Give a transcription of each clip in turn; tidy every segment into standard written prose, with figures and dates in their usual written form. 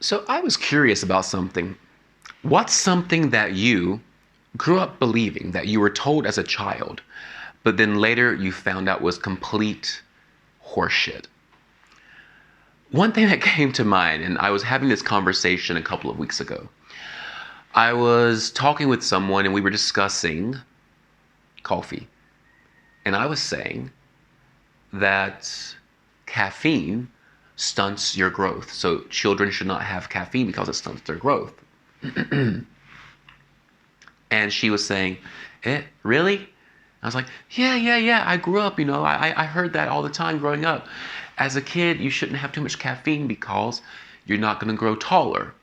So I was curious about something. What's something that you grew up believing that you were told as a child, but then later you found out was complete horseshit? One thing that came to mind, and I was having this conversation a couple of weeks ago. I was talking with someone and we were discussing coffee. And I was saying that caffeine stunts your growth. So children should not have caffeine because it stunts their growth. And she was saying, really? I was like, yeah. I grew up, I heard that all the time growing up. As a kid, you shouldn't have too much caffeine because you're not going to grow taller.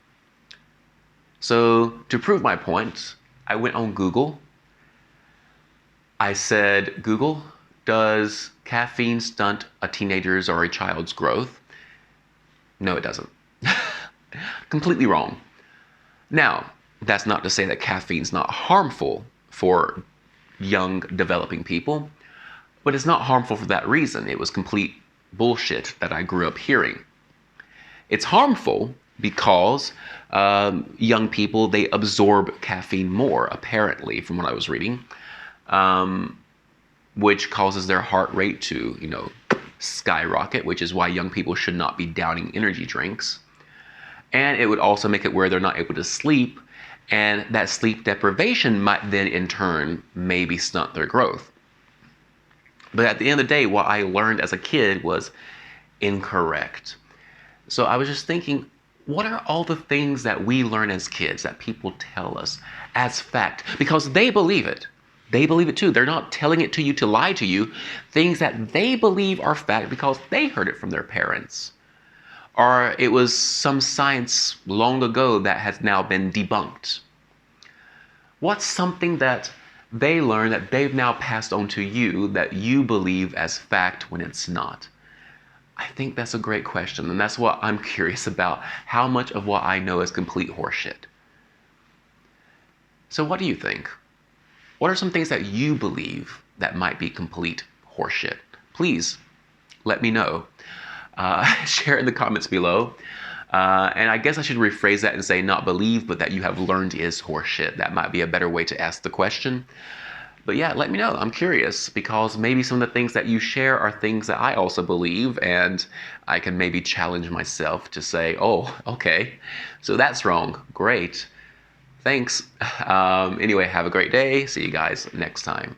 So to prove my point, I went on Google. I said, Google, does caffeine stunt a teenager's or a child's growth? No, it doesn't. Completely wrong. Now, that's not to say that caffeine's not harmful for young developing people, but it's not harmful for that reason. It was complete bullshit that I grew up hearing. It's harmful because young people, they absorb caffeine more, apparently, from what I was reading, which causes their heart rate to, skyrocket, which is why young people should not be downing energy drinks. And it would also make it where they're not able to sleep, and that sleep deprivation might then in turn maybe stunt their growth. But at the end of the day, what I learned as a kid was incorrect. So I was just thinking, what are all the things that we learn as kids that people tell us as fact? Because they believe it. They believe it too. They're not telling it to you to lie to you. Things that they believe are fact because they heard it from their parents. Or it was some science long ago that has now been debunked. What's something that they learned that they've now passed on to you that you believe as fact when it's not? I think that's a great question, and that's what I'm curious about. How much of what I know is complete horseshit? So what do you think? What are some things that you believe that might be complete horseshit? Please let me know. Share in the comments below. And I guess I should rephrase that and say not believe, but that you have learned is horseshit. That might be a better way to ask the question. But yeah, let me know. I'm curious because maybe some of the things that you share are things that I also believe, and I can maybe challenge myself to say, oh, okay, so that's wrong. Great. Thanks. Anyway, have a great day. See you guys next time.